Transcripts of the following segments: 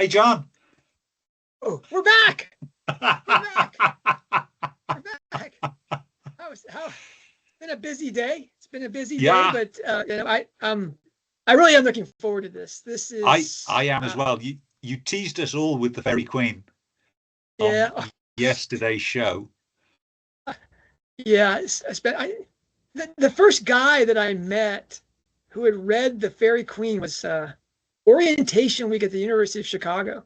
Hey, John. Oh, we're back. We're back. We're back. How? Been a busy day. It's been a busy day, but I really am looking forward to this. This is I am as well. You teased us all with the Faerie Queene yeah. on yesterday's show. Yeah, the first guy that I met who had read the Faerie Queene was orientation week at the University of Chicago.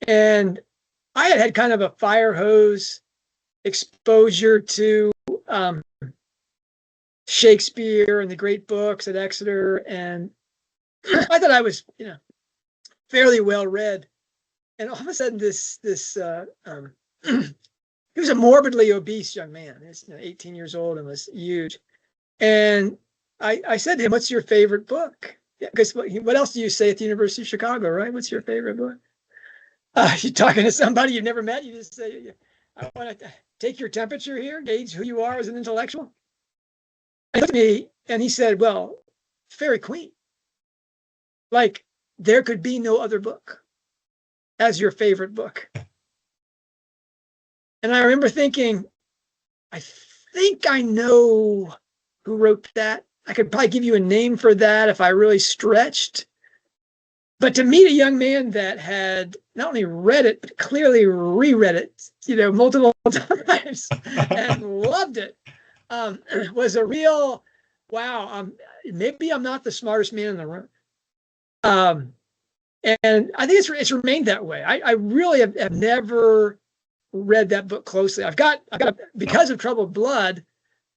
And I had kind of a fire hose exposure to Shakespeare and the great books at Exeter. And I thought I was, fairly well read. And all of a sudden he was a morbidly obese young man. He's 18 years old and was huge. And I said to him, "What's your favorite book?" Yeah, because what else do you say at the University of Chicago, right? What's your favorite book? You're talking to somebody you've never met. You just say, "I want to take your temperature here, gauge who you are as an intellectual." And he looked at me and he said, "Well, Faerie Queene. Like there could be no other book as your favorite book." And I remember thinking, I think I know who wrote that. I could probably give you a name for that if I really stretched. But to meet a young man that had not only read it, but clearly reread it, multiple times and loved it, was a real, wow, maybe I'm not the smartest man in the room. And I think it's remained that way. I really have never read that book closely. Because of Troubled Blood,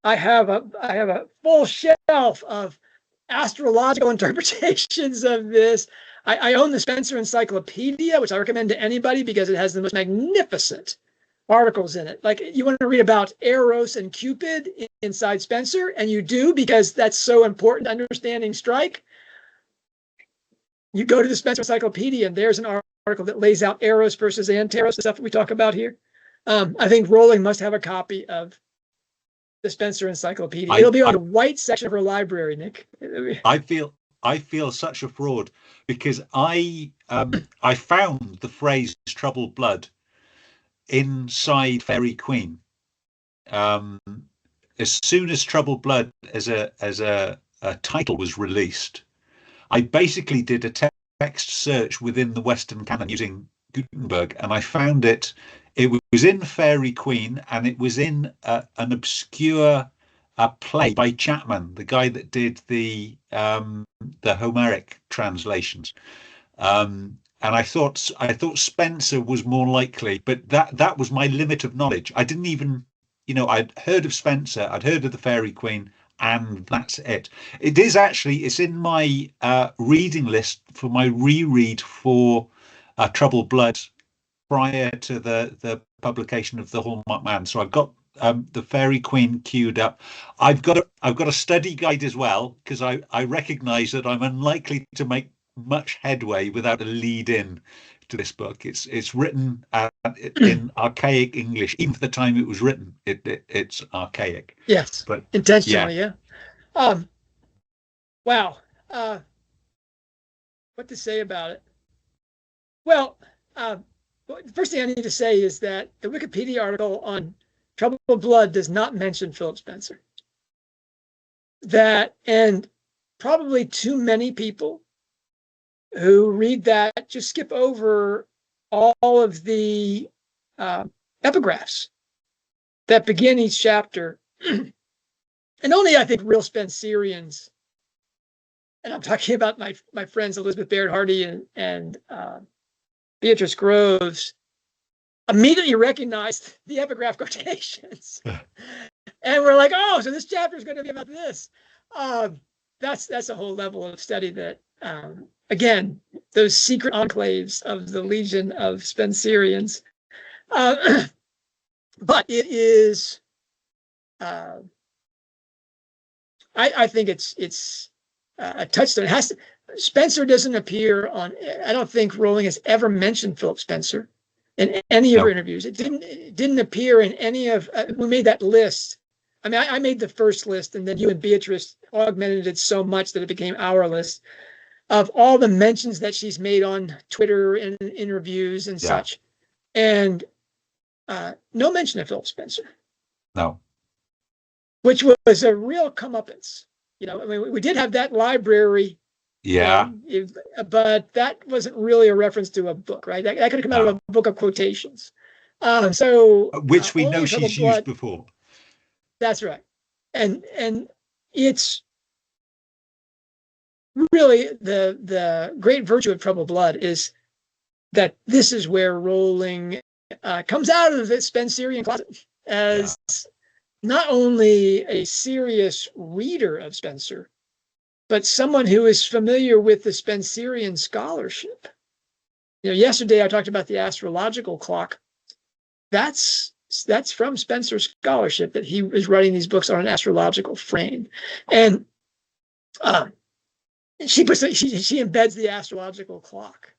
I have a full shelf of astrological interpretations of this. I own the Spencer Encyclopedia, which I recommend to anybody because it has the most magnificent articles in it. Like you want to read about Eros and Cupid inside Spencer, and you do because that's so important to understanding Strike. You go to the Spencer Encyclopedia, and there's an article that lays out Eros versus Anteros, the stuff that we talk about here. I think Rowling must have a copy of the Spencer Encyclopedia. It'll be on the white section of her library, Nick. I feel such a fraud because I found the phrase "troubled blood" inside Faerie Queene. As soon as Troubled Blood as a title was released, I basically did a text search within the Western canon using Gutenberg, and I found it. It was in Faerie Queene, and it was in an obscure play by Chapman, the guy that did the Homeric translations. And I thought Spencer was more likely, but that was my limit of knowledge. I didn't even, I'd heard of Spencer, I'd heard of the Faerie Queene, and that's it. It's in my reading list for my reread for Troubled Blood prior to the publication of the Hallmark Man. So I've got the Faerie Queene queued up. I've got a study guide as well because I recognise that I'm unlikely to make much headway without a lead in to this book. It's written in archaic English. Even for the time it was written, it's archaic. Yes, but intentionally, yeah. Wow. What to say about it? Well, the first thing I need to say is that the Wikipedia article on Troubled Blood does not mention Philip Spencer. That, and probably too many people who read that just skip over all of the epigraphs that begin each chapter. And only, I think, real Spencerians, and I'm talking about my friends Elizabeth Baird Hardy and Beatrice Groves, immediately recognized the epigraph quotations. And we're like, oh, so this chapter is going to be about this. That's a whole level of study that, again, those secret enclaves of the legion of Spencerians. But it is, I think it's a touchstone. Spencer doesn't appear on, I don't think Rowling has ever mentioned Philip Spencer in any of her interviews. It didn't appear in any of, we made that list. I mean, I made the first list, and then you and Beatrice augmented it so much that it became our list. of all the mentions that she's made on Twitter and interviews and such. And no mention of Philip Spencer. No. Which was a real comeuppance. You know, I mean, we did have that library. Yeah. But that wasn't really a reference to a book, right? That could have come out of a book of quotations. Which we know she's used before. That's right. And it's really the great virtue of Troubled Blood is that this is where Rowling comes out of the Spencerian closet as not only a serious reader of Spencer, but someone who is familiar with the Spencerian scholarship. You know, yesterday I talked about the astrological clock. That's from Spencer's scholarship, that he is writing these books on an astrological frame. And she embeds the astrological clock.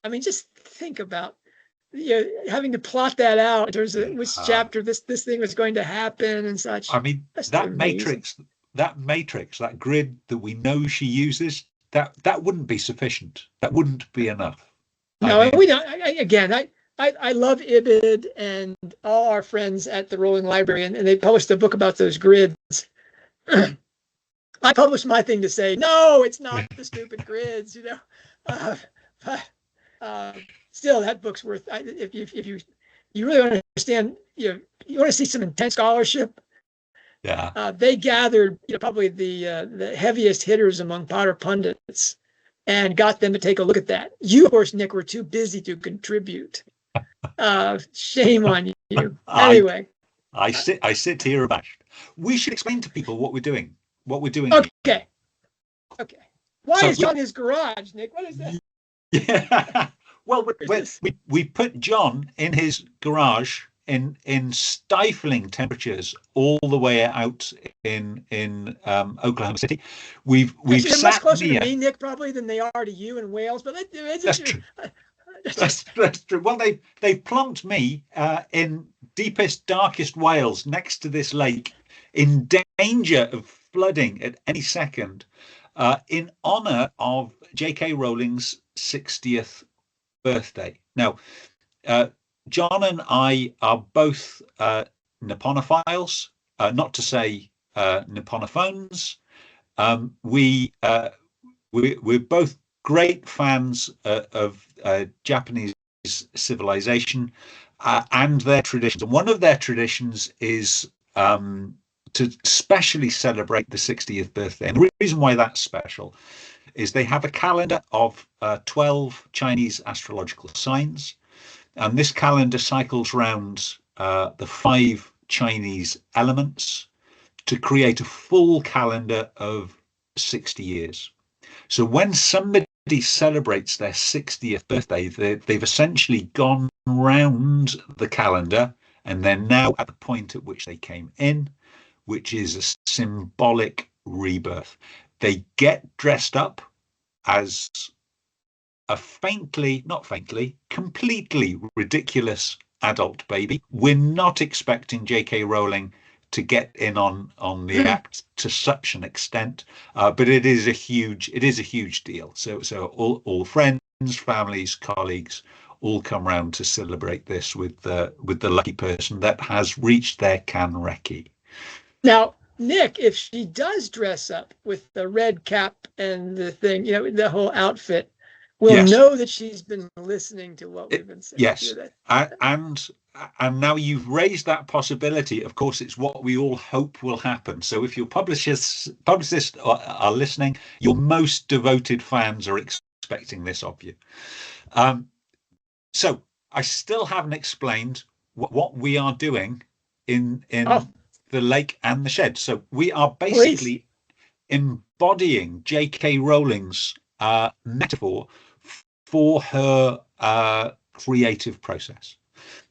I mean, just think about having to plot that out in terms of which chapter this thing was going to happen and such. I mean, that matrix, that grid that we know she uses, that wouldn't be sufficient. That wouldn't be enough. No, we don't. I love Ibid and all our friends at the Rowling Library, and they published a book about those grids. I published my thing to say, no, it's not the stupid grids, you know. But still, that book's worth. If you really want to understand, you want to see some intense scholarship. Yeah. They gathered, probably the heaviest hitters among Potter pundits, and got them to take a look at that. You, of course, Nick, were too busy to contribute. Shame on you. Anyway, I sit here abashed. We should explain to people what we're doing. Okay. Why is John in his garage, Nick? What is that? Yeah. Well, we put John in his garage in stifling temperatures all the way out in Oklahoma City. We've Actually, sat much closer near, to me, Nick, probably than they are to you in Wales. But that's true. That's true. Well, they plonked me in deepest, darkest Wales, next to this lake, in danger of flooding at any second, in honor of J.K. Rowling's 60th birthday. Now, John and I are both Nipponophiles, not to say Nipponophones. We're both great fans of Japanese civilization and their traditions. And one of their traditions is to specially celebrate the 60th birthday. And the reason why that's special is they have a calendar of 12 Chinese astrological signs. And this calendar cycles round the 5 Chinese elements to create a full calendar of 60 years. So when somebody celebrates their 60th birthday, they've essentially gone round the calendar, and they're now at the point at which they came in, which is a symbolic rebirth. They get dressed up as a completely ridiculous adult baby. We're not expecting J.K. Rowling to get in on the act to such an extent, but it is a huge deal. So all friends, families, colleagues all come round to celebrate this with the lucky person that has reached their Kanreki. Now, Nick, if she does dress up with the red cap and the thing, the whole outfit, we'll know that she's been listening to what we've been saying. Yes, and now you've raised that possibility. Of course, it's what we all hope will happen. So if your publicists are listening, your most devoted fans are expecting this of you. So I still haven't explained what we are doing in the lake and the shed. So we are basically embodying J.K. Rowling's metaphor for her creative process.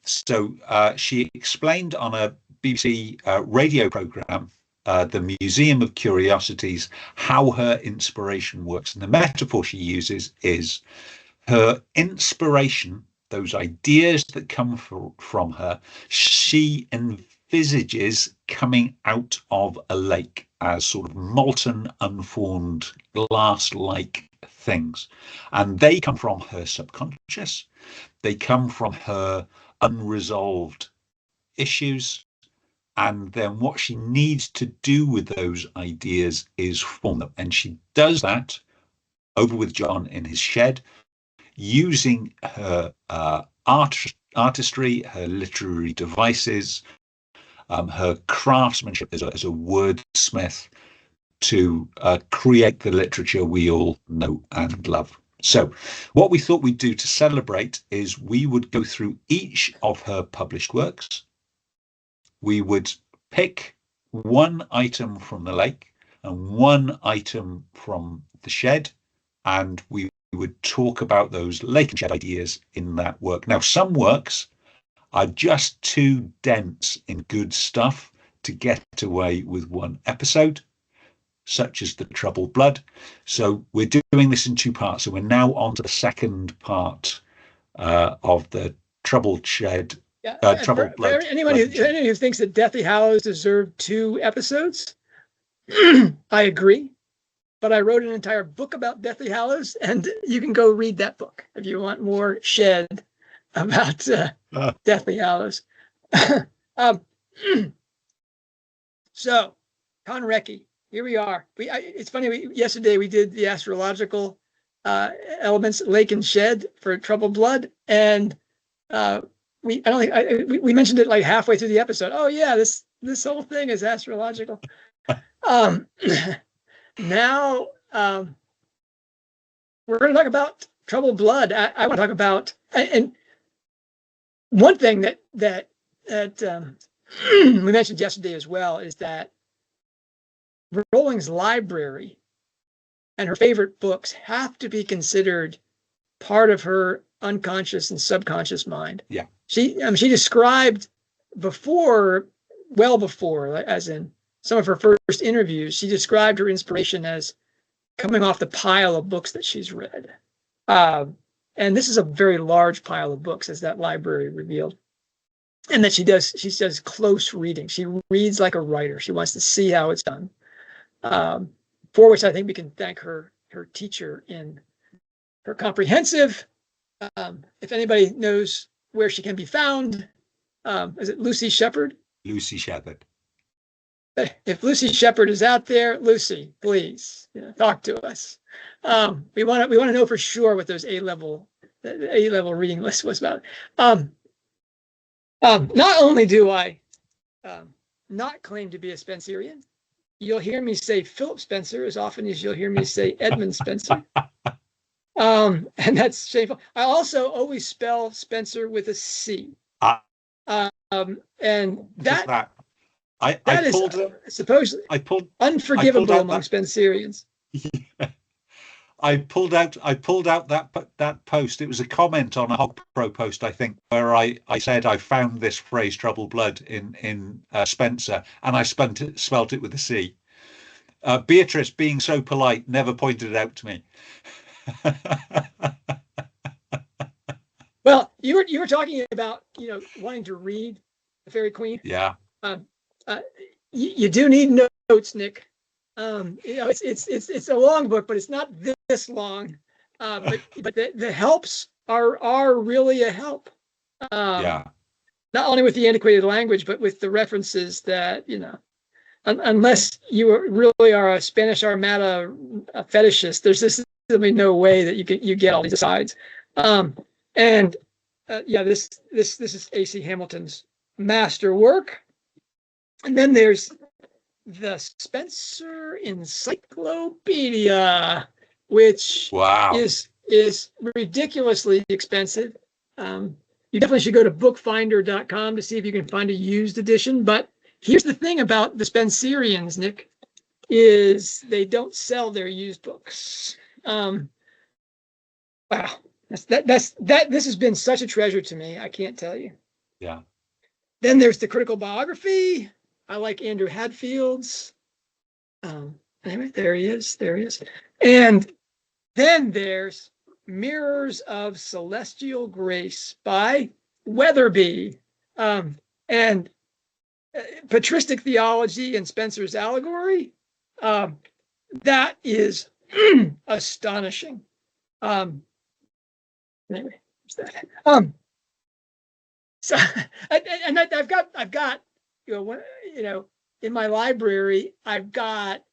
So she explained on a BBC radio programme, The Museum of Curiosities, how her inspiration works. And the metaphor she uses is her inspiration, those ideas that come from her, she envisages coming out of a lake as sort of molten, unformed, glass-like things. And they come from her subconscious. They come from her unresolved issues. And then what she needs to do with those ideas is form them. And she does that over with John in his shed, using her artistry, her literary devices, her craftsmanship as a wordsmith to create the literature we all know and love. So what we thought we'd do to celebrate is we would go through each of her published works. We would pick one item from the lake and one item from the shed, and we would talk about those lake and shed ideas in that work. Now, some works are just too dense in good stuff to get away with one episode, such as The Troubled Blood. So we're doing this in two parts. So we're now on to the second part of the Troubled Shed. Troubled Blood. Anyone who thinks that Deathly Hallows deserved 2 episodes, I agree. But I wrote an entire book about Deathly Hallows, and you can go read that book if you want more shed about Deathly Hallows. So, Kanreki, here we are. It's funny. Yesterday we did the astrological elements, lake and shed for Troubled Blood, and we mentioned it like halfway through the episode. Oh yeah, this whole thing is astrological. Now we're going to talk about Troubled Blood. I want to talk about, and one thing that we mentioned yesterday as well is that Rowling's library and her favorite books have to be considered part of her unconscious and subconscious mind. Yeah. She described well before, as in some of her first interviews, she described her inspiration as coming off the pile of books that she's read. And this is a very large pile of books, as that library revealed. And that she does close reading. She reads like a writer. She wants to see how it's done. For which I think we can thank her teacher in her comprehensive. If anybody knows where she can be found, is it Lucy Shepherd? Lucy Shepherd. If Lucy Shepherd is out there, Lucy, please talk to us. We want to know for sure what those A-level reading list was about. Not only do I not claim to be a Spencerian, you'll hear me say Philip Spencer as often as you'll hear me say Edmund Spencer. And that's shameful. I also always spell Spencer with a C. And that is supposedly unforgivable among Spencerians. I pulled out that post. It was a comment on a Hog Pro post, I think, where I said I found this phrase "troubled blood" in Spencer, and I spelt it with a C. Beatrice, being so polite, never pointed it out to me. Well, you were talking about wanting to read the Faerie Queene. Yeah. You do need notes, Nick. It's a long book, but it's not this long. But the helps are really a help. Yeah. Not only with the antiquated language, but with the references that unless you really are a Spanish Armada fetishist, there's just simply no way that you get all these asides. This is A.C. Hamilton's masterwork. And then there's the Spencer Encyclopedia, which is ridiculously expensive. You definitely should go to bookfinder.com to see if you can find a used edition. But here's the thing about the Spencerians, Nick, is they don't sell their used books. Wow. This has been such a treasure to me. I can't tell you. Yeah. Then there's the critical biography. I like Andrew Hadfield's. Anyway, there he is. And then there's Mirrors of Celestial Grace by Weatherby. And Patristic Theology and Spencer's Allegory. That is astonishing. Anyway, that. So and I've got in my library I've got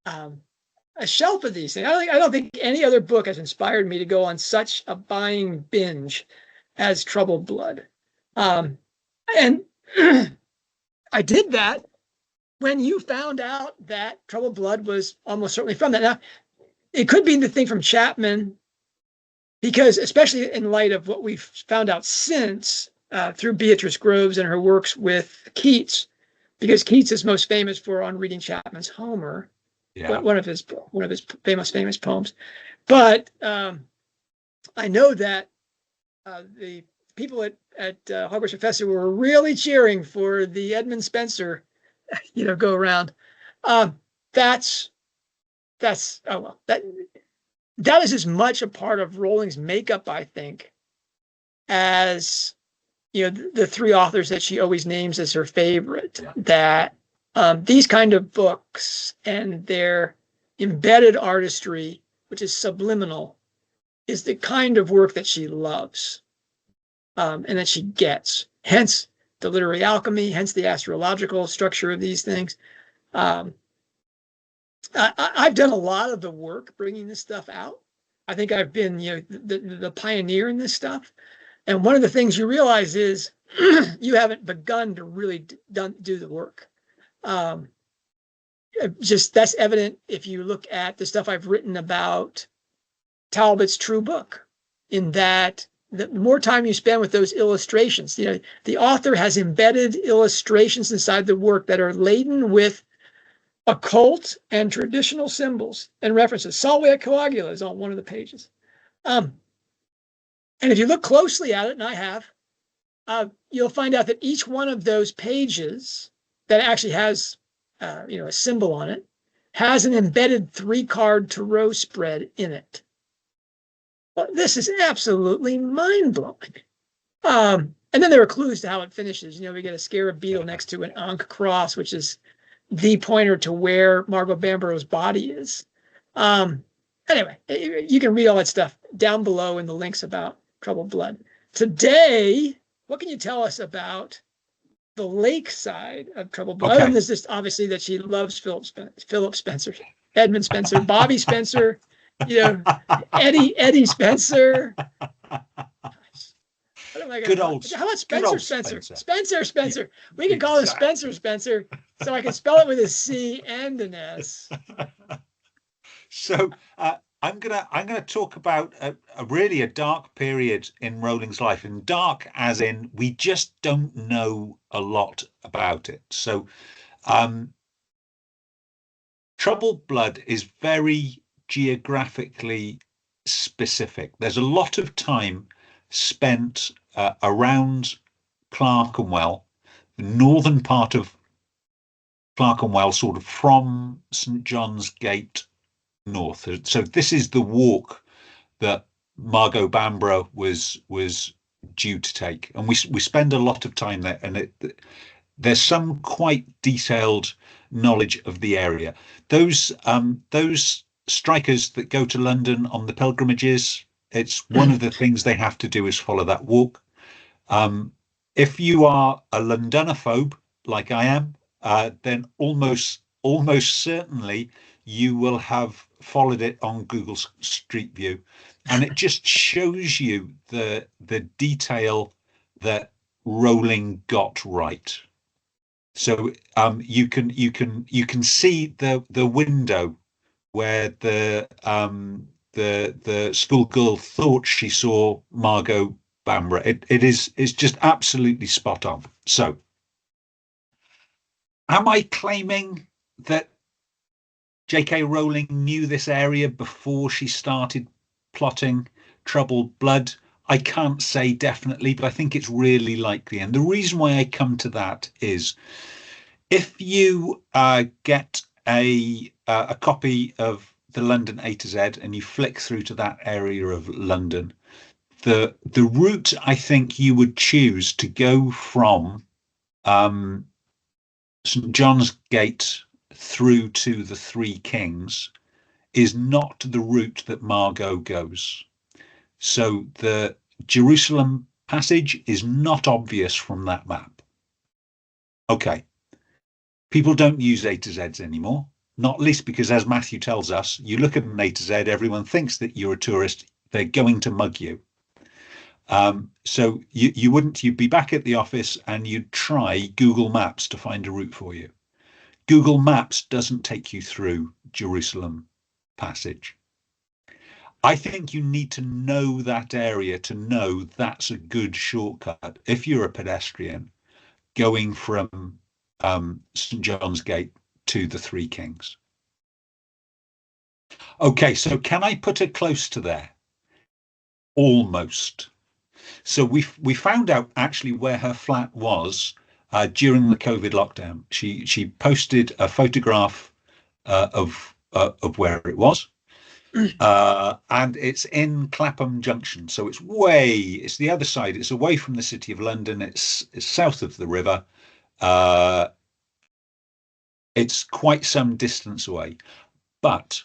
a shelf of these things. I don't think any other book has inspired me to go on such a buying binge as Troubled Blood. And I did that when you found out that Troubled Blood was almost certainly from that. Now, it could be the thing from Chapman, because especially in light of what we've found out since through Beatrice Groves and her works with Keats, because Keats is most famous for on reading Chapman's Homer, one of his famous poems. But I know that the people at Hogwarts Professor were really cheering for the Edmund Spencer, go around. That is as much a part of Rowling's makeup, I think, as the three authors that she always names as her favorite. That these kind of books and their embedded artistry, which is subliminal, is the kind of work that she loves, and that she gets. Hence the literary alchemy, hence the astrological structure of these things. I've done a lot of the work bringing this stuff out. I think I've been, the pioneer in this stuff. And one of the things you realize is you haven't begun to really do the work. That's evident if you look at the stuff I've written about Talbot's True Book, in that the more time you spend with those illustrations, the author has embedded illustrations inside the work that are laden with occult and traditional symbols and references. Salvia coagula is on one of the pages. And if you look closely at it, and I have, you'll find out that each one of those pages that actually has a symbol on it has an embedded 3-card tarot spread in it. Well, this is absolutely mind-blowing. And then there are clues to how it finishes. We get a scarab beetle next to an Ankh cross, which is the pointer to where Margot Bamborough's body is. Anyway, you can read all that stuff down below in the links about Troubled Blood. Today, what can you tell us about the lake side of Troubled Blood? And there's just obviously that she loves Philip Spencer, Edmund Spencer, Bobby Spencer, Eddie Spencer. Good old. How about Spencer? We can call him Spencer, so I can spell it with a C and an S. So I'm gonna talk about a really dark period in Rowling's life, and dark as in we just don't know a lot about it. So Troubled Blood is very geographically specific. There's a lot of time spent around Clerkenwell, the northern part of Clerkenwell, sort of from St. John's Gate north. So this is the walk that Margot Bamborough was due to take, and we spend a lot of time there, and there's some quite detailed knowledge of the area. Those strikers that go to London on the pilgrimages, it's one of the things they have to do is follow that walk. If you are a Londonophobe like I am, then almost certainly you will have followed it on Google Street View, and it just shows you the detail that Rowling got right. So you can see the window where the schoolgirl thought she saw Margot Bamborough. It's just absolutely spot on. So am I claiming that J.K. Rowling knew this area before she started plotting Troubled Blood? I can't say definitely, but I think it's really likely. And the reason why I come to that is if you get a copy of the London A to Z and you flick through to that area of London, the route I think you would choose to go from St. John's Gate through to the Three Kings is not the route that Margot goes. So the Jerusalem passage is not obvious from that map. Okay. People don't use A to Zs anymore, not least because, as Matthew tells us, you look at an A to Z, everyone thinks that you're a tourist, they're going to mug you. So you'd be back at the office and you'd try Google Maps to find a route for you. Google Maps doesn't take you through Jerusalem passage. I think you need to know that area to know that's a good shortcut if you're a pedestrian going from St. John's Gate to the Three Kings. Okay, so can I put it close to there? Almost. So we found out actually where her flat was during the COVID lockdown. She posted a photograph of where it was, and it's in Clapham Junction. So it's the other side. It's away from the City of London. It's south of the river. It's quite some distance away, but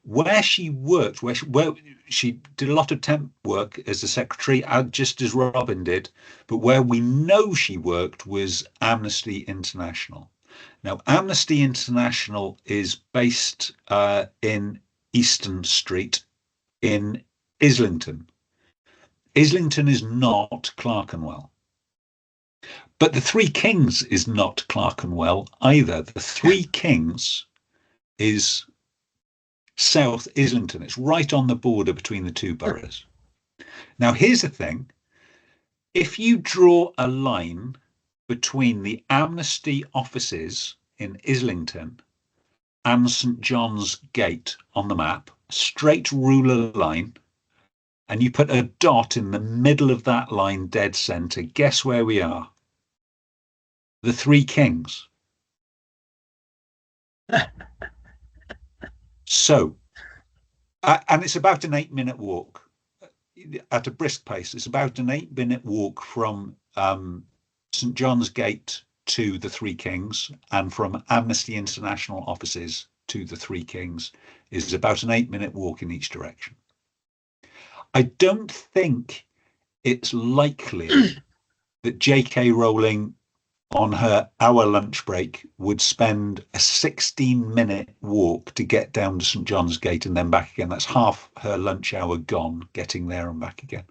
where she worked, where she did a lot of temp work as a secretary, just as Robin did, but where we know she worked was Amnesty International. Now, Amnesty International is based in Easton Street in Islington. Islington is not Clerkenwell. But the Three Kings is not Clerkenwell either. The Three Kings is South Islington. It's right on the border between the two boroughs. Now, here's the thing. If you draw a line between the Amnesty offices in Islington and St. John's Gate on the map, straight ruler line, and you put a dot in the middle of that line, dead centre, guess where we are? The Three Kings. So, and it's about an 8-minute walk at a brisk pace. It's about an 8-minute walk from St. John's Gate to the Three Kings, and from Amnesty International offices to the Three Kings is about an 8-minute walk in each direction. I don't think it's likely that J.K. Rowling on her hour lunch break would spend a 16-minute walk to get down to St. John's Gate and then back again. That's half her lunch hour gone, getting there and back again.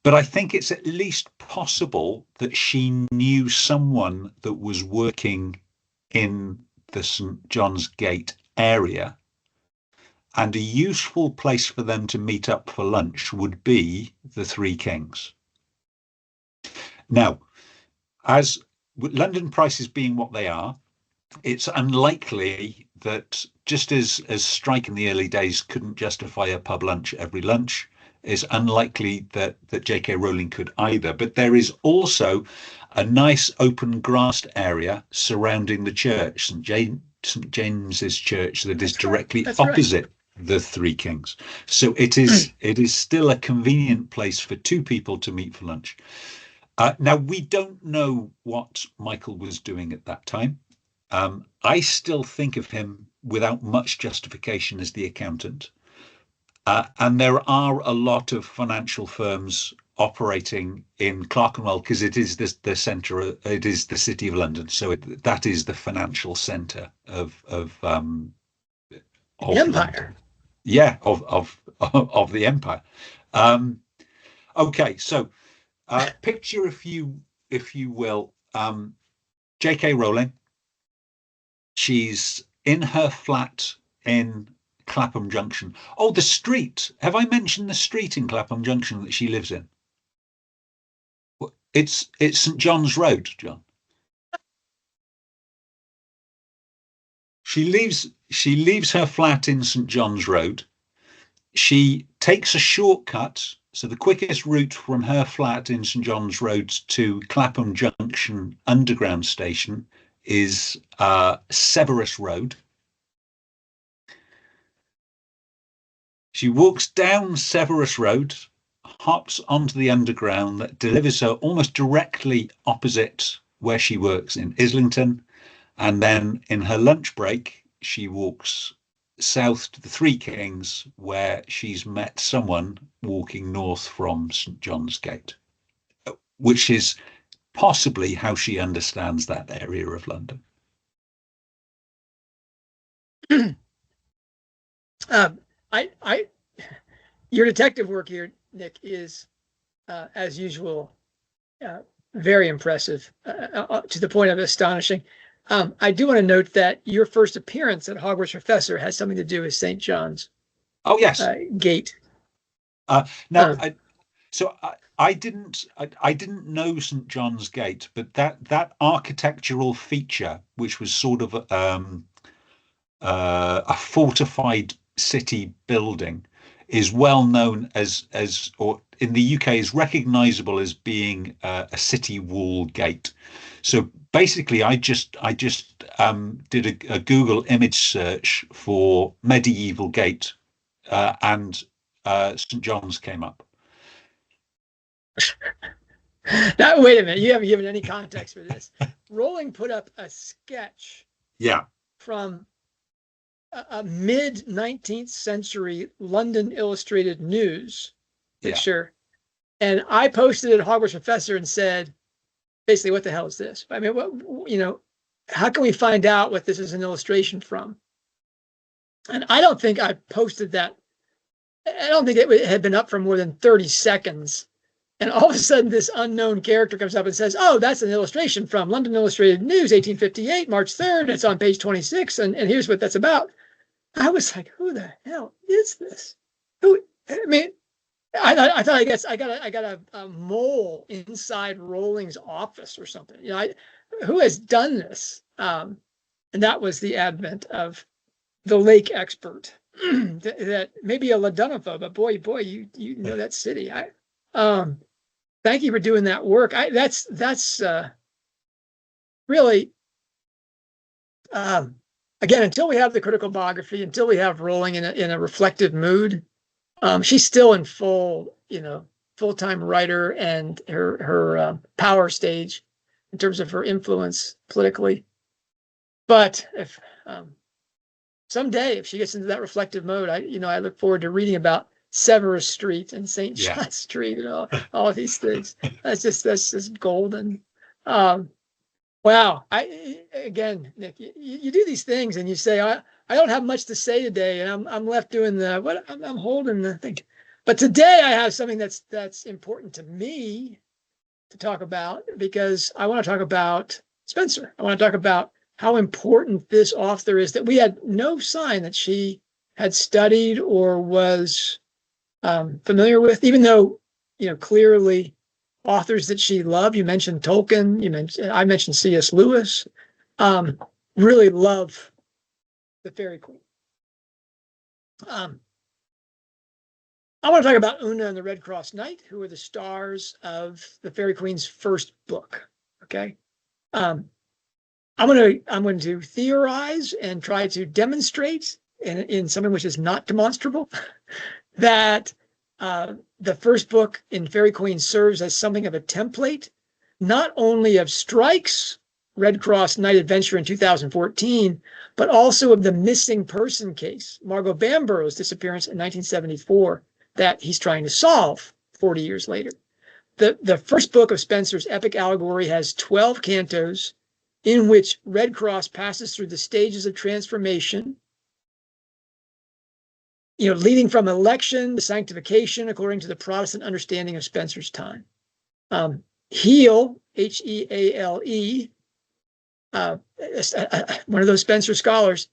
But I think it's at least possible that she knew someone that was working in the St. John's Gate area, and a useful place for them to meet up for lunch would be the Three Kings. Now, as London prices being what they are, it's unlikely that, just as Strike in the early days couldn't justify a pub lunch every lunch, it's unlikely that J.K. Rowling could either. But there is also a nice open grassed area surrounding the church, St. James's Church, that is directly opposite the Three Kings. So it is still a convenient place for two people to meet for lunch. Now, we don't know what Michael was doing at that time. I still think of him without much justification as the accountant. And there are a lot of financial firms operating in Clerkenwell because it is the centre, it is the City of London. So that is the financial centre of the empire. London. Yeah, of the empire. Okay, so picture, if you will, J.K. Rowling. She's in her flat in Clapham Junction. Oh, the street. Have I mentioned the street in Clapham Junction that she lives in? It's St. John's Road, John. She leaves her flat in St. John's Road. She takes a shortcut. So the quickest route from her flat in St. John's Road to Clapham Junction Underground Station is Severus Road. She walks down Severus Road, hops onto the Underground that delivers her almost directly opposite where she works in Islington. And then in her lunch break, she walks south to the Three Kings, where she's met someone walking north from St. John's Gate, which is possibly how she understands that area of London. I your detective work here, Nick, is as usual very impressive, to the point of astonishing. I do want to note that your first appearance at Hogwarts Professor has something to do with St. John's. Oh yes, Gate. Now, I didn't know St. John's Gate, but that architectural feature, which was sort of a fortified city building, is well known or in the UK is recognizable as being a city wall gate. So basically, I just did a Google image search for medieval gate, and St. John's came up. Now, wait a minute. You haven't given any context for this. Rowling put up a sketch from a mid-19th century London Illustrated News picture. And I posted it at Hogwarts Professor and said, basically, what the hell is this? I mean, how can we find out what this is an illustration from? And I don't think I posted that. I don't think it had been up for more than 30 seconds. And all of a sudden, this unknown character comes up and says, oh, that's an illustration from London Illustrated News, 1858, March 3rd. It's on page 26. And here's what that's about. I was like, who the hell is this? I thought, I guess I got a mole inside Rowling's office or something. Who has done this? And that was the advent of the lake expert. that maybe a ladonophobe, but boy, you know that city. Thank you for doing that work. That's really, again, until we have the critical biography, until we have Rowling in a reflective mood, she's still in full-time writer and her power stage in terms of her influence politically. But if someday, if she gets into that reflective mode, I look forward to reading about Severus Street and St. John's Street and all of these things. That's just golden. Wow. Again, Nick, you do these things and you say, I don't have much to say today, and I'm left doing I'm holding the thing. But today I have something that's important to me to talk about, because I want to talk about Spenser. I want to talk about how important this author is that we had no sign that she had studied or was familiar with, even though, clearly authors that she loved. You mentioned Tolkien. I mentioned C.S. Lewis. Really love the Faerie Queene. I want to talk about Oonaugh and the Redcrosse Knight, who are the stars of the Faerie Queene's first book. Okay, I'm going to theorize and try to demonstrate in something which is not demonstrable that the first book in Faerie Queene serves as something of a template, not only of Strike's Redcrosse Knight adventure in 2014, but also of the missing person case, Margot Bamborough's disappearance in 1974, that he's trying to solve 40 years later. The first book of Spenser's epic allegory has 12 cantos in which Redcrosse passes through the stages of transformation, leading from election to sanctification, according to the Protestant understanding of Spenser's time. Heale, Heale, one of those Spenser scholars,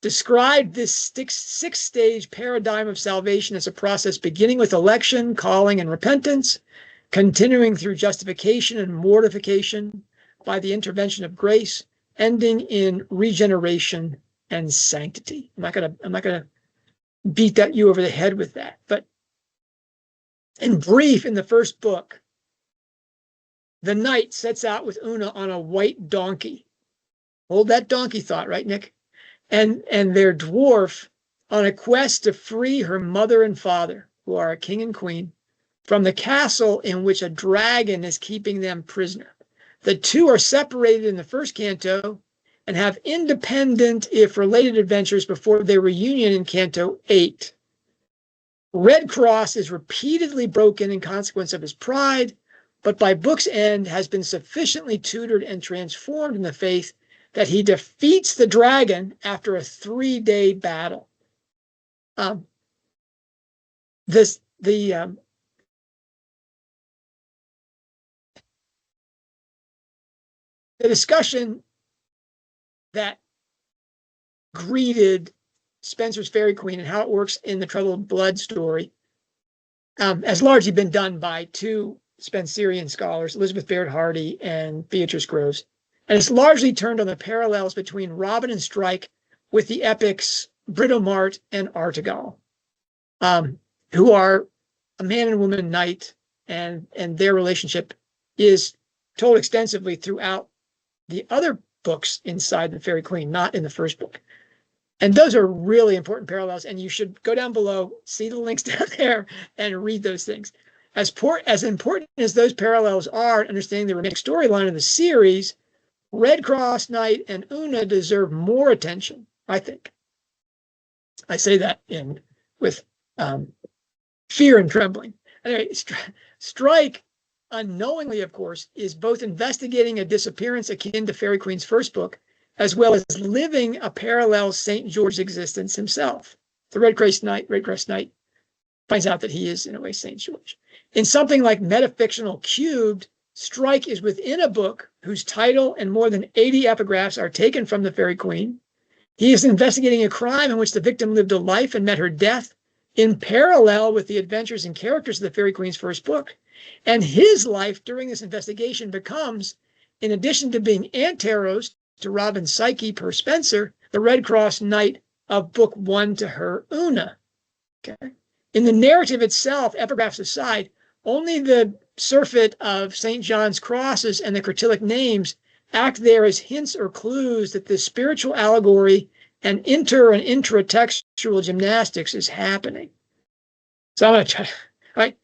described this six-stage paradigm of salvation as a process beginning with election, calling, and repentance, continuing through justification and mortification by the intervention of grace, ending in regeneration and sanctity. I'm not gonna beat you over the head with that. But in brief, in the first book, the knight sets out with Oonaugh on a white donkey. Hold that donkey thought, right, Nick? And their dwarf on a quest to free her mother and father, who are a king and queen, from the castle in which a dragon is keeping them prisoner. The two are separated in the first canto and have independent, if related, adventures before their reunion in Canto 8. Redcrosse is repeatedly broken in consequence of his pride, but by book's end has been sufficiently tutored and transformed in the faith that he defeats the dragon after a 3-day battle. The discussion that greeted Spenser's Faerie Queene and how it works in the Troubled Blood story has largely been done by two Spenserian scholars, Elizabeth Baird Hardy and Beatrice Groves. And it's largely turned on the parallels between Robin and Strike with the epics Britomart and Artegal, who are a man and woman knight, and their relationship is told extensively throughout the other books inside the Faerie Queene, not in the first book. And those are really important parallels, and you should go down below, see the links down there, and read those things. As important as those parallels are in understanding the romantic storyline of the series, Redcrosse Knight and Oonaugh deserve more attention, I think. I say that with fear and trembling. Anyway, Strike, unknowingly, of course, is both investigating a disappearance akin to Faerie Queene's first book, as well as living a parallel St. George's existence himself. The Redcrosse Knight finds out that he is, in a way, St. George. In something like Metafictional Cubed, Strike is within a book whose title and more than 80 epigraphs are taken from the Faerie Queene. He is investigating a crime in which the victim lived a life and met her death in parallel with the adventures and characters of the Faerie Queene's first book. And his life during this investigation becomes, in addition to being anteros to Robin's Psyche per Spenser, the Redcrosse Knight of Book 1 to her Oonaugh. Okay. In the narrative itself, epigraphs aside, only the surfeit of St. John's crosses and the Cratyllic names act there as hints or clues that the spiritual allegory and intratextual gymnastics is happening. So I'm going to try. All right,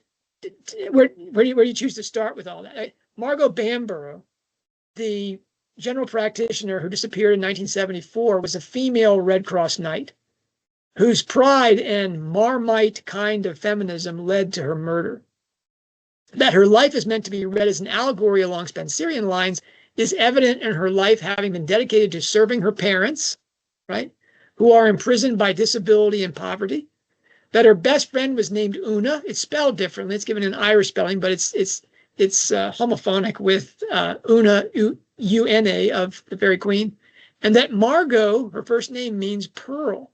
where do you choose to start with all that? Right. Margot Bamborough, the general practitioner who disappeared in 1974, was a female Redcrosse Knight whose pride and Marmite kind of feminism led to her murder. That her life is meant to be read as an allegory along Spenserian lines is evident in her life having been dedicated to serving her parents, right, who are imprisoned by disability and poverty. That her best friend was named Oonaugh. It's spelled differently. It's given an Irish spelling, but it's homophonic with Oonaugh, U-N-A of the Faerie Queene. And that Margot, her first name, means pearl.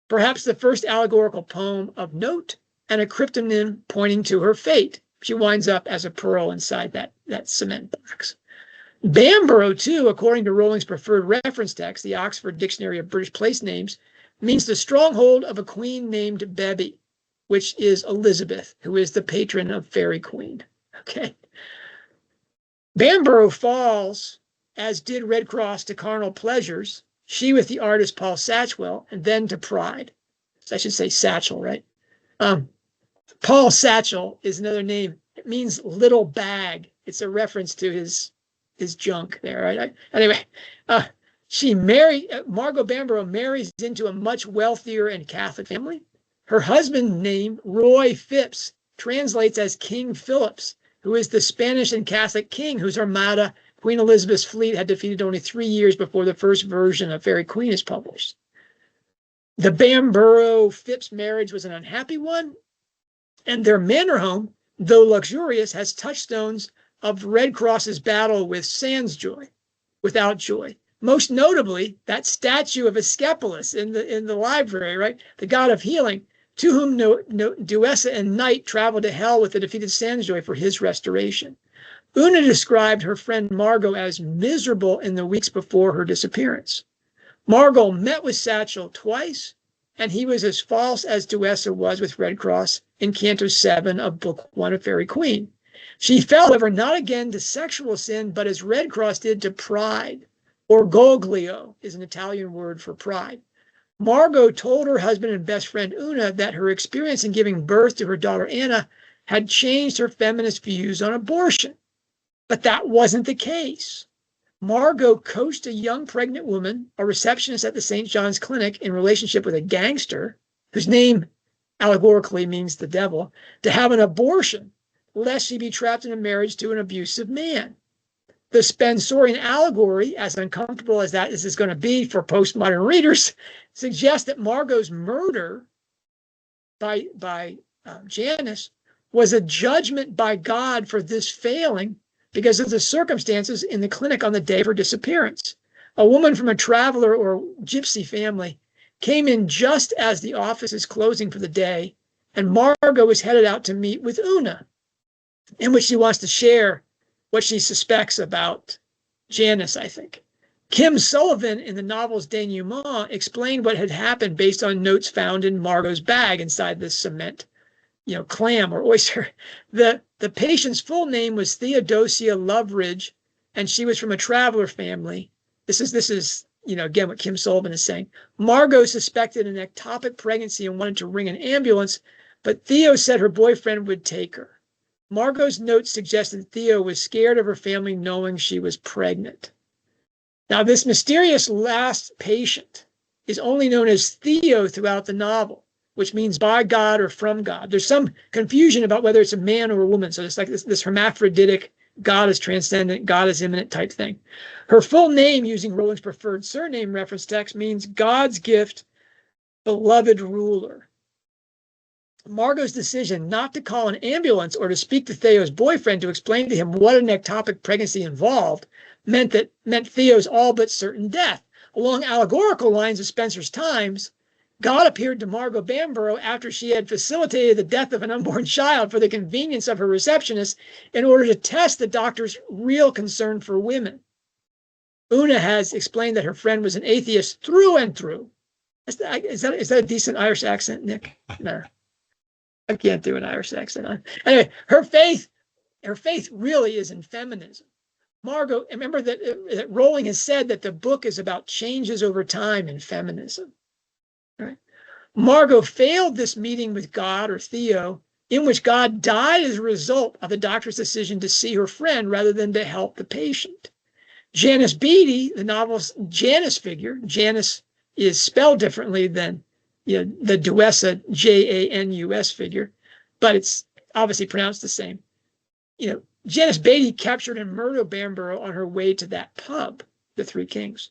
Perhaps the first allegorical poem of note and a cryptonym pointing to her fate. She winds up as a pearl inside that cement box. Bamborough, too, according to Rowling's preferred reference text, the Oxford Dictionary of British Place Names, means the stronghold of a queen named Bebby, which is Elizabeth, who is the patron of Faerie Queene. Okay. Bamborough falls, as did Redcrosse, to carnal pleasures, she with the artist Paul Satchwell, and then to pride. So I should say Satchel, right? Paul Satchel is another name. It means little bag. It's a reference to his junk there, right? Anyway, Margot Bamborough marries into a much wealthier and Catholic family. Her husband's name, Roy Phipps, translates as King Philips, who is the Spanish and Catholic king whose armada Queen Elizabeth's fleet had defeated only 3 years before the first version of Faerie Queene is published. The Bamborough-Phipps marriage was an unhappy one, and their manor home, though luxurious, has touchstones of Redcrosse's battle with Sansjoy, without joy. Most notably, that statue of Asclepius in the library, right? The god of healing, to whom Duessa and Night traveled to hell with the defeated Sansjoy for his restoration. Oonaugh described her friend Margot as miserable in the weeks before her disappearance. Margot met with Satchel twice, and he was as false as Duessa was with Redcrosse in Canto 7 of Book 1 of Faerie Queene. She fell, however, not again to sexual sin, but as Redcrosse did to pride. Orgoglio is an Italian word for pride. Margot told her husband and best friend Oonaugh that her experience in giving birth to her daughter Anna had changed her feminist views on abortion. But that wasn't the case. Margot coached a young pregnant woman, a receptionist at the St. John's Clinic, in relationship with a gangster, whose name allegorically means the devil, to have an abortion, lest she be trapped in a marriage to an abusive man. The Spenserian allegory, as uncomfortable as that is going to be for postmodern readers, suggests that Margot's murder by Janus was a judgment by God for this failing because of the circumstances in the clinic on the day of her disappearance. A woman from a traveler or gypsy family came in just as the office is closing for the day, and Margot was headed out to meet with Oonaugh, in which she wants to share what she suspects about Janus, I think. Kim Sullivan in the novel's denouement explained what had happened based on notes found in Margot's bag inside the cement, clam or oyster. The patient's full name was Theodosia Loveridge, and she was from a traveler family. This is again what Kim Sullivan is saying. Margot suspected an ectopic pregnancy and wanted to ring an ambulance, but Theo said her boyfriend would take her. Margot's notes suggested Theo was scared of her family knowing she was pregnant. Now, this mysterious last patient is only known as Theo throughout the novel, which means by God or from God. There's some confusion about whether it's a man or a woman. So it's like this hermaphroditic, God is transcendent, God is immanent type thing. Her full name, using Rowling's preferred surname reference text, means God's gift, beloved ruler. Margot's decision not to call an ambulance or to speak to Theo's boyfriend to explain to him what an ectopic pregnancy involved meant Theo's all but certain death. Along allegorical lines of Spenser's times, God appeared to Margot Bamborough after she had facilitated the death of an unborn child for the convenience of her receptionist in order to test the doctor's real concern for women. Oonaugh has explained that her friend was an atheist through and through. Is that a decent Irish accent, Nick? No. I can't do an Irish accent. Anyway, her faith really is in feminism. Margot, remember that Rowling has said that the book is about changes over time in feminism. Right? Margot failed this meeting with God or Theo, in which God died as a result of the doctor's decision to see her friend rather than to help the patient. Janus Beattie, the novel's Janus figure, Janus is spelled differently than the Duessa, Janus figure, but it's obviously pronounced the same. Janus Beattie captured and murdered Bamborough on her way to that pub, the Three Kings.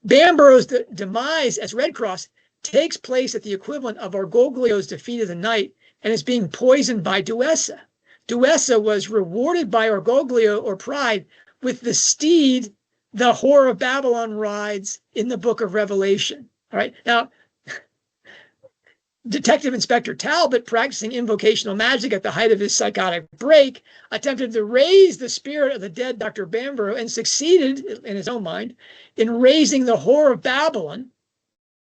Bamborough's demise as Redcrosse takes place at the equivalent of Argoglio's defeat of the night and is being poisoned by Duessa. Duessa was rewarded by Argoglio or Pride with the steed the whore of Babylon rides in the Book of Revelation. All right. Now, Detective Inspector Talbot, practicing invocational magic at the height of his psychotic break, attempted to raise the spirit of the dead Dr. Bamborough and succeeded, in his own mind, in raising the whore of Babylon,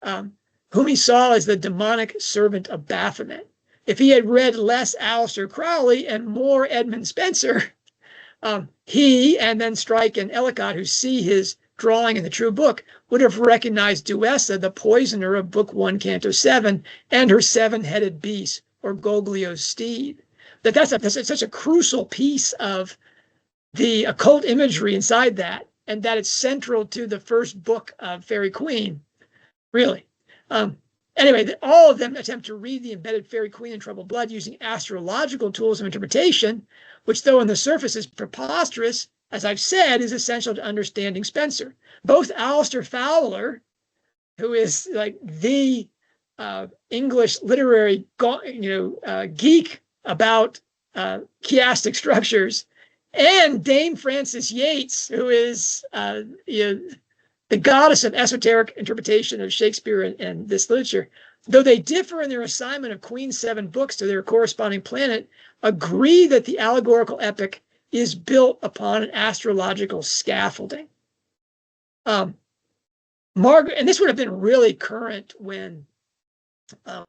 whom he saw as the demonic servant of Baphomet. If he had read less Aleister Crowley and more Edmund Spenser, he and then Strike and Ellicott, who see his drawing in the true book, would have recognized Duessa, the poisoner of Book 1, Canto 7, and her seven-headed beast, or Goglio's steed. That's such a crucial piece of the occult imagery inside that, and that it's central to the first book of Faerie Queene, really. Anyway, all of them attempt to read the embedded Faerie Queene in Troubled Blood using astrological tools of interpretation, which, though on the surface is preposterous, as I've said, is essential to understanding Spenser. Both Aleister Fowler, who is like the English literary geek about chiastic structures, and Dame Frances Yates, who is the goddess of esoteric interpretation of Shakespeare and this literature, though they differ in their assignment of Queen's 7 books to their corresponding planet, agree that the allegorical epic is built upon an astrological scaffolding. Margaret, and this would have been really current when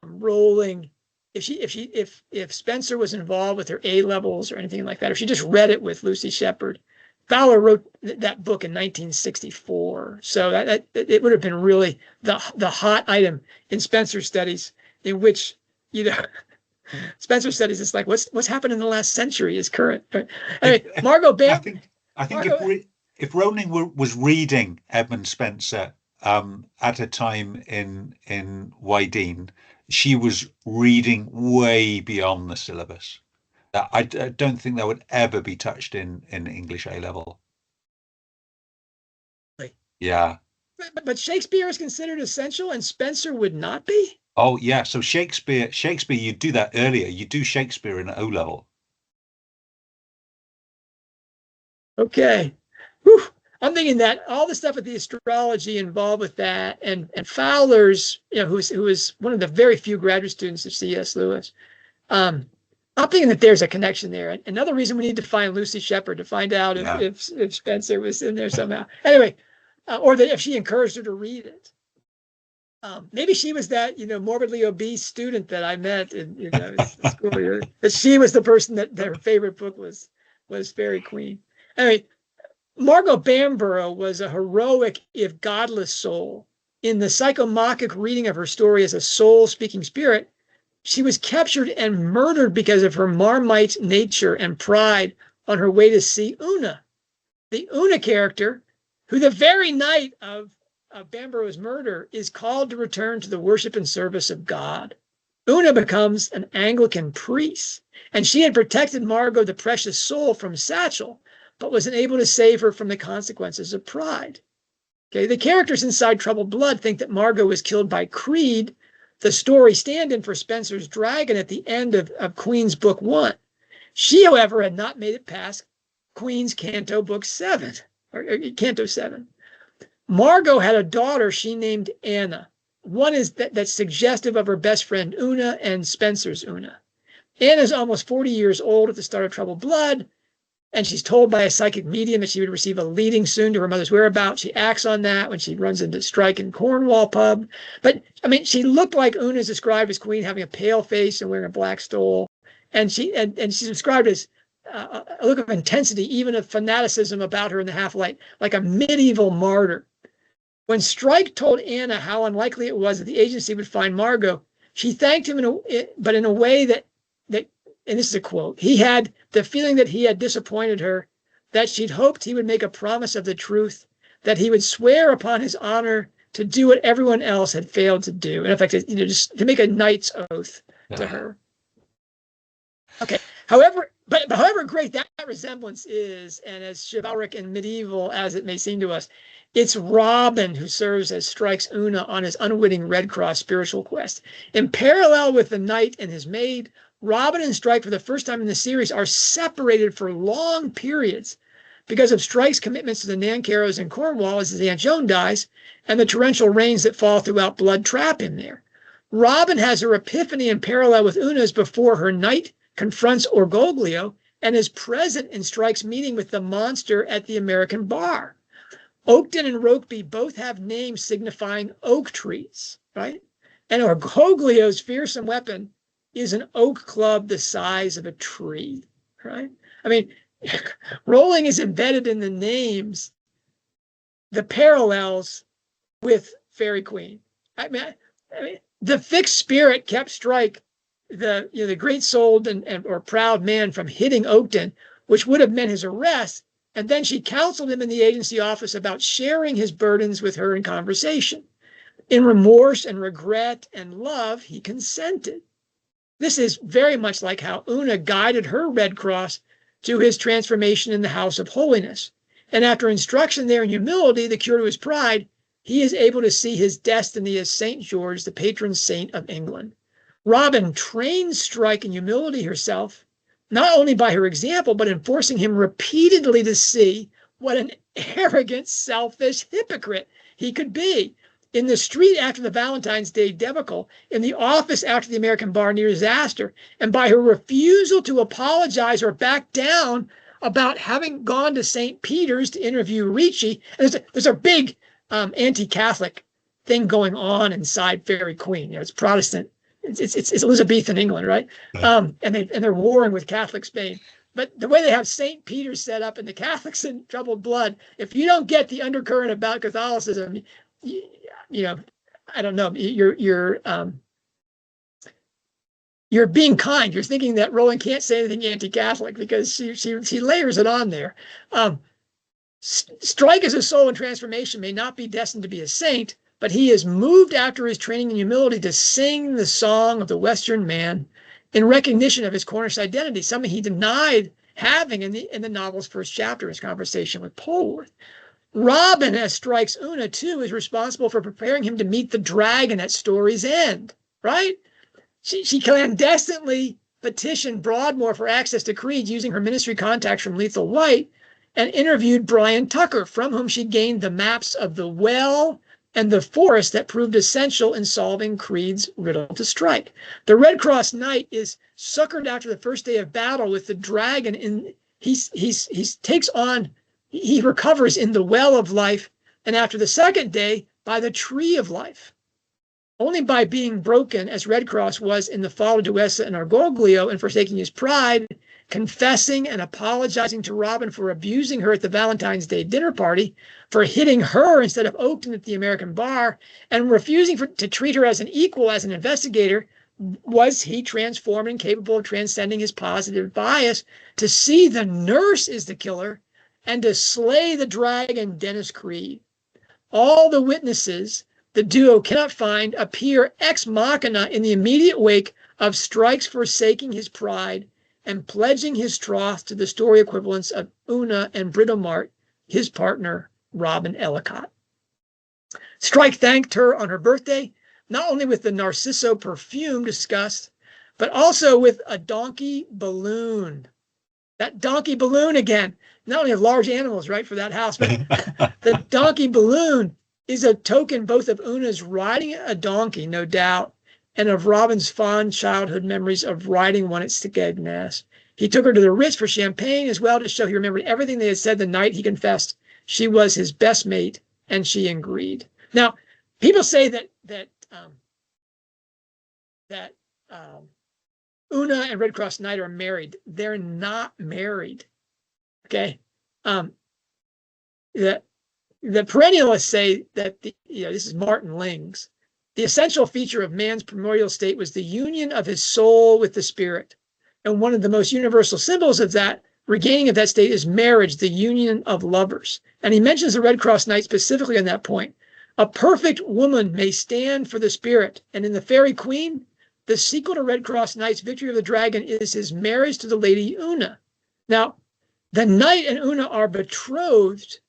Rowling, if Spenser was involved with her A levels or anything like that, if she just read it with Lucy Shepherd. Fowler wrote that book in 1964, so that it would have been really the hot item in Spenser studies, in which Spenser studies is like what's happened in the last century is current. Anyway, Margot Bam. I think Margot, if Rowling was reading Edmund Spenser at a time in Wydeen, she was reading way beyond the syllabus. I don't think that would ever be touched in English A level. Yeah. But Shakespeare is considered essential, and Spenser would not be. Oh yeah. So Shakespeare, you do that earlier. You do Shakespeare in O level. Okay. Whew. I'm thinking that all the stuff with the astrology involved with that, and Fowler's, who is one of the very few graduate students of C.S. Lewis. I'm thinking that there's a connection there. Another reason we need to find Lucy Shepherd to find out if Spenser was in there somehow. Anyway, or that if she encouraged her to read it. Maybe she was that, morbidly obese student that I met in school. That she was the person that her favorite book was Faerie Queene. Anyway, Margot Bamborough was a heroic, if godless soul. In the psychomachic reading of her story as a soul-speaking spirit, she was captured and murdered because of her Marmite nature and pride on her way to see Oonaugh. The Oonaugh character, who the very night of Bamborough's murder is called to return to the worship and service of God. Oonaugh becomes an Anglican priest, and she had protected Margot, the precious soul, from Satchel, but was unable to save her from the consequences of pride. Okay, the characters inside Troubled Blood think that Margot was killed by Creed, the story stand-in for Spenser's dragon at the end of Queen's Book 1. She, however, had not made it past Queen's Canto Book 7, or Canto 7. Margot had a daughter she named Anna. One is that's suggestive of her best friend Oonaugh and Spenser's Oonaugh. Anna's almost 40 years old at the start of Troubled Blood, and she's told by a psychic medium that she would receive a leading soon to her mother's whereabouts. She acts on that when she runs into Strike and Cornwall pub. But, she looked like Oonaugh is described as Queen, having a pale face and wearing a black stole. And she's described as a look of intensity, even of fanaticism about her in the half-light, like a medieval martyr. When Strike told Anna how unlikely it was that the agency would find Margot, she thanked him in a way that, and this is a quote, he had the feeling that he had disappointed her, that she'd hoped he would make a promise of the truth, that he would swear upon his honor to do what everyone else had failed to do. In effect, just to make a knight's oath to her. Okay. However great that resemblance is, and as chivalric and medieval as it may seem to us, it's Robin who serves as Strike's Oonaugh on his unwitting Redcrosse spiritual quest. In parallel with the knight and his maid, Robin and Strike, for the first time in the series, are separated for long periods because of Strike's commitments to the Nancarrows in Cornwall as his Aunt Joan dies, and the torrential rains that fall throughout Blood trap him there. Robin has her epiphany in parallel with Oonah's before her knight confronts Orgoglio and is present in Strike's meeting with the monster at the American bar. Oakton and Rokeby both have names signifying oak trees, right? And Orgoglio's fearsome weapon is an oak club the size of a tree, right? Rowling is embedded in the names, the parallels with Faerie Queene. The fixed spirit kept Strike, the great-souled or proud man, from hitting Oakton, which would have meant his arrest. And then she counseled him in the agency office about sharing his burdens with her in conversation. In remorse and regret and love, he consented. This is very much like how Oonaugh guided her Redcrosse to his transformation in the House of Holiness. And after instruction there in humility, the cure to his pride, he is able to see his destiny as St. George, the patron saint of England. Robin trains Strike in humility herself, not only by her example, but in forcing him repeatedly to see what an arrogant, selfish hypocrite he could be. In the street after the Valentine's Day debacle, in the office after the American bar near disaster, and by her refusal to apologize or back down about having gone to St. Peter's to interview Ricci. There's a big anti-Catholic thing going on inside Faerie Queene. It's Protestant. It's Elizabethan England, right? And they're warring with Catholic Spain. But the way they have St. Peter's set up and the Catholics in Troubled Blood, if you don't get the undercurrent about Catholicism, I don't know, you're being kind. You're thinking that Rowling can't say anything anti-Catholic because she layers it on there. Strike as a soul in transformation may not be destined to be a saint, but he is moved after his training in humility to sing the song of the Western man in recognition of his Cornish identity, something he denied having in the novel's first chapter, his conversation with Polwarth. Robin, as Strike's Oonaugh, too, is responsible for preparing him to meet the dragon at story's end, right? She clandestinely petitioned Broadmoor for access to creeds using her ministry contacts from Lethal White and interviewed Brian Tucker, from whom she gained the maps of the well and the forest that proved essential in solving Creed's riddle to Strike. The Redcrosse Knight is succored after the first day of battle with the dragon. He recovers in the well of life, and after the second day, by the tree of life. Only by being broken, as Redcrosse was in the fall of Duessa and Argoglio, and forsaking his pride, confessing and apologizing to Robin for abusing her at the Valentine's Day dinner party, for hitting her instead of Oakton at the American bar, and refusing to treat her as an equal, as an investigator, was he transformed and capable of transcending his positive bias to see the nurse is the killer and to slay the dragon Dennis Creed. All the witnesses the duo cannot find appear ex machina in the immediate wake of Strike's forsaking his pride and pledging his troth to the story equivalents of Oonaugh and Britomart, his partner, Robin Ellicott. Strike thanked her on her birthday, not only with the Narciso perfume discussed, but also with a donkey balloon. That donkey balloon again, not only of large animals, right, for that house, but the donkey balloon is a token both of Oonaugh's riding a donkey, no doubt, and of Robin's fond childhood memories of riding one at Skegness. He took her to the Ritz for champagne as well to show he remembered everything they had said the night he confessed she was his best mate, and she agreed. Now, people say that Oonaugh and Redcrosse Knight are married. They're not married. Okay. The perennialists say that this is Martin Lings. The essential feature of man's primordial state was the union of his soul with the spirit. And one of the most universal symbols of that regaining of that state is marriage, the union of lovers. And he mentions the Redcrosse Knight specifically on that point. A perfect woman may stand for the spirit. And in the Faerie Queene, the sequel to Redcrosse Knight's victory of the dragon is his marriage to the lady Oonaugh. Now, the knight and Oonaugh are betrothed.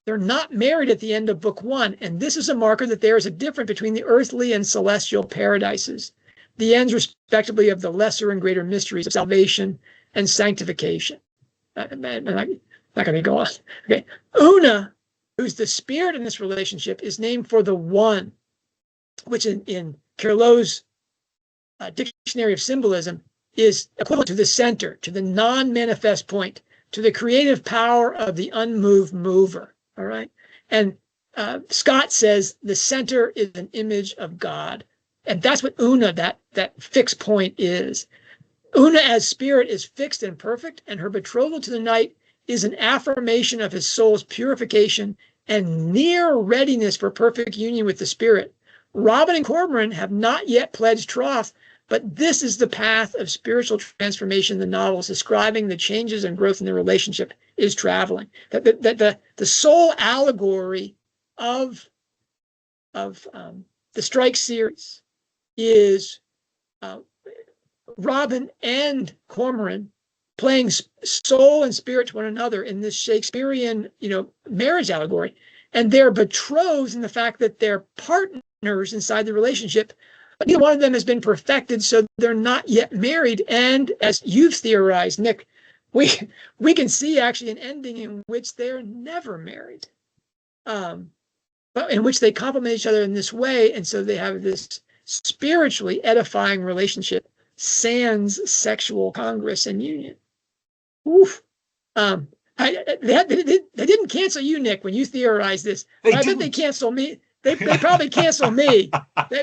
They're not married at the end of book 1, and this is a marker that there is a difference between the earthly and celestial paradises, the ends respectively of the lesser and greater mysteries of salvation and sanctification. I'm not going to go on. Okay, Oonaugh, who's the spirit in this relationship, is named for the one, which in Kirlo's Dictionary of Symbolism is equivalent to the center, to the non-manifest point, to the creative power of the unmoved mover. All right. And Scott says the center is an image of God. And that's what Oonaugh, that fixed point is. Oonaugh as spirit is fixed and perfect, and her betrothal to the knight is an affirmation of his soul's purification and near readiness for perfect union with the spirit. Robin and Cormoran have not yet pledged troth, but this is the path of spiritual transformation the novel is describing. The changes and growth in the relationship is traveling. The sole allegory of the Strike series is Robin and Cormoran playing soul and spirit to one another in this Shakespearean, marriage allegory. And they're betrothed in the fact that they're partners inside the relationship, but neither one of them has been perfected, so they're not yet married. And as you've theorized, Nick, we can see actually an ending in which they're never married, but in which they complement each other in this way. And so they have this spiritually edifying relationship, sans sexual congress and union. Oof. They didn't cancel you, Nick, when you theorized this. I bet they cancel me. They probably cancel me. Here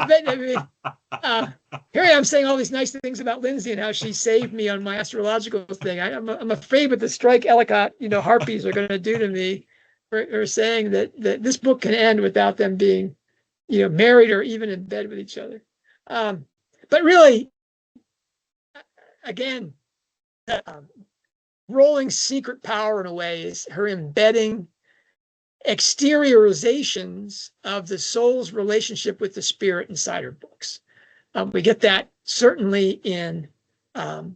I am saying all these nice things about Lindsay and how she saved me on my astrological thing. I'm afraid what the Strike Ellicott, harpies are going to do to me for saying that this book can end without them being, married or even in bed with each other. But really, again, Rowling's secret power in a way is her embedding exteriorizations of the soul's relationship with the spirit inside her books. We get that certainly in Harry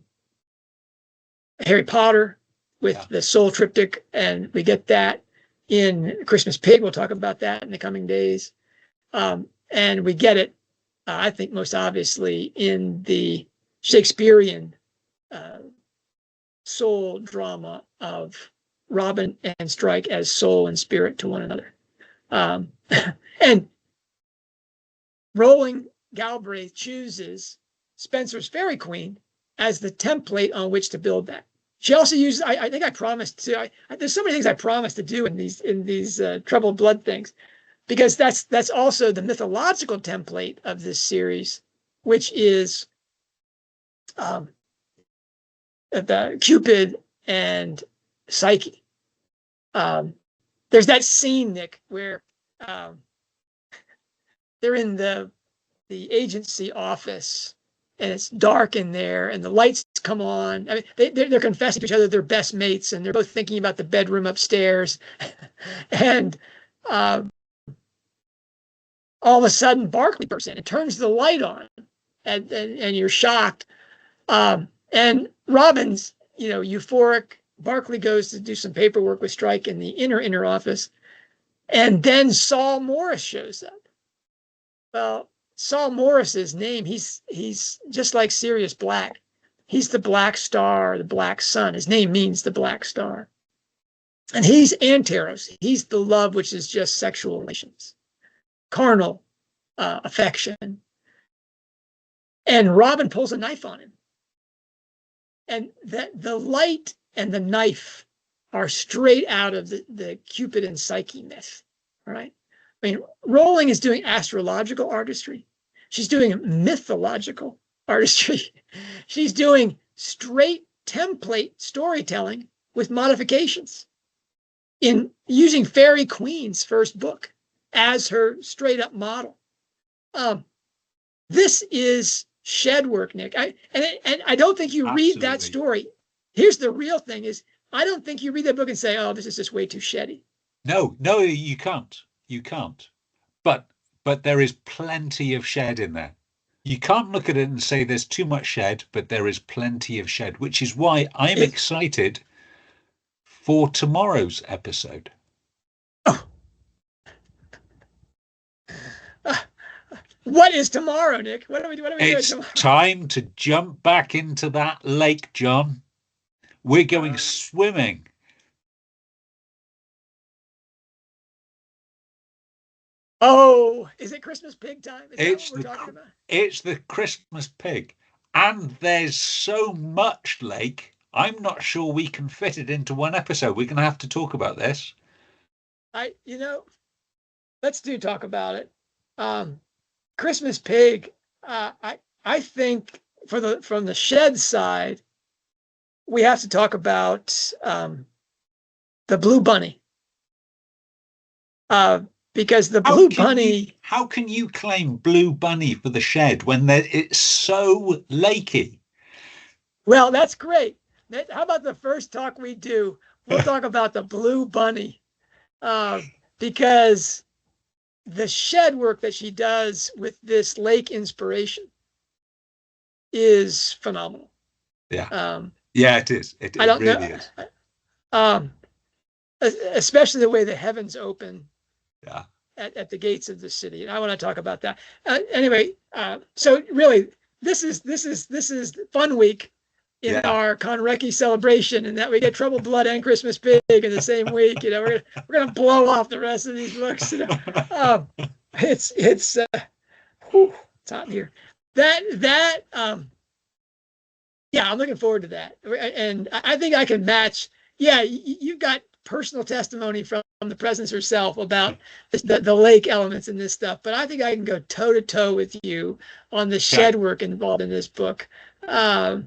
Potter with the soul triptych, and we get that in Christmas Pig. We'll talk about that in the coming days. And we get it, I think, most obviously in the Shakespearean soul drama of Robin and Strike as soul and spirit to one another. And Rowling Galbraith chooses Spenser's Faerie Queene as the template on which to build that. She also uses, I think I promised to, there's so many things I promised to do in these Troubled Blood things, because that's also the mythological template of this series, which is the Cupid and Psyche. There's that scene, Nick, where they're in the agency office and it's dark in there and the lights come on. I mean, they're confessing to each other they're best mates and they're both thinking about the bedroom upstairs. And all of a sudden Barclay bursts in and turns the light on and you're shocked. And Robin's, euphoric. Barclay goes to do some paperwork with Strike in the inner office. And then Saul Morris shows up. Well, Saul Morris's name, he's just like Sirius Black. He's the Black Star, the Black Sun. His name means the Black Star. And he's Anteros. He's the love which is just sexual relations, carnal affection. And Robin pulls a knife on him. And the light and the knife are straight out of the Cupid and Psyche myth, right? I mean, Rowling is doing astrological artistry. She's doing mythological artistry. She's doing straight template storytelling with modifications in using Faerie Queene's first book as her straight up model. This is shed work, Nick. And I don't think you read that story. Here's the real thing is, I don't think you read that book and say, oh, this is just way too sheddy. No, you can't. You can't. But there is plenty of shed in there. You can't look at it and say there's too much shed, but there is plenty of shed, which is why I'm excited for tomorrow's episode. Oh. What is tomorrow, Nick? What are we doing tomorrow? It's time to jump back into that lake, John. We're going swimming. Oh, is it Christmas Pig time? Is that what we're talking about? It's the Christmas Pig. And there's so much lake, I'm not sure we can fit it into one episode. We're going to have to talk about this. Let's talk about it. Christmas Pig, I think from the shed side, we have to talk about the Blue Bunny. Because the Blue Bunny... How can you claim Blue Bunny for the shed when it's so lakey? Well, that's great. How about the first talk we do? We'll talk about the Blue Bunny. Because the shed work that she does with this lake inspiration is phenomenal. Yeah. Yeah, it is. It really is. Especially the way the heavens open. Yeah. At the gates of the city, and I want to talk about that. Anyway, so really, this is fun week in our Kanreki celebration, and that we get Troubled Blood and Christmas Pig in the same week. We're gonna blow off the rest of these books. It's hot in here. I'm looking forward to that, and I think I can match. Yeah, you've got personal testimony from the presence herself about the lake elements in this stuff, but I think I can go toe to toe with you on the shed work involved in this book. Wow,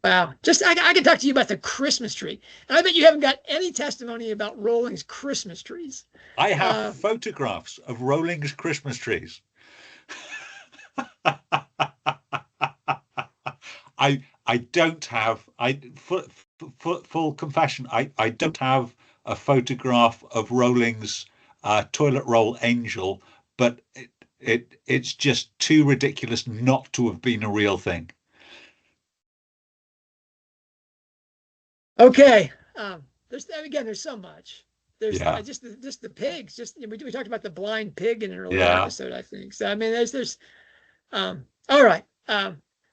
I can talk to you about the Christmas tree, and I bet you haven't got any testimony about Rowling's Christmas trees. I have photographs of Rowling's Christmas trees. I don't have. Full confession. I don't have a photograph of Rowling's toilet roll angel, but it's just too ridiculous not to have been a real thing. Okay. There's so much. There's Yeah. just the pigs. We talked about the blind pig in an earlier Yeah. episode, I think. So I mean, all right.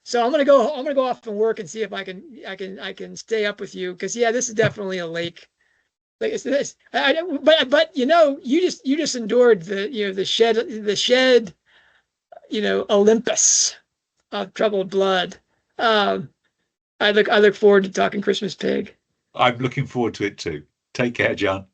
So I'm gonna go off and work and see if I can stay up with you, because yeah, this is definitely a lake. Like it's this. But you just endured the shed Olympus of troubled blood. I look forward to talking Christmas pig. I'm looking forward to it too. Take care, John.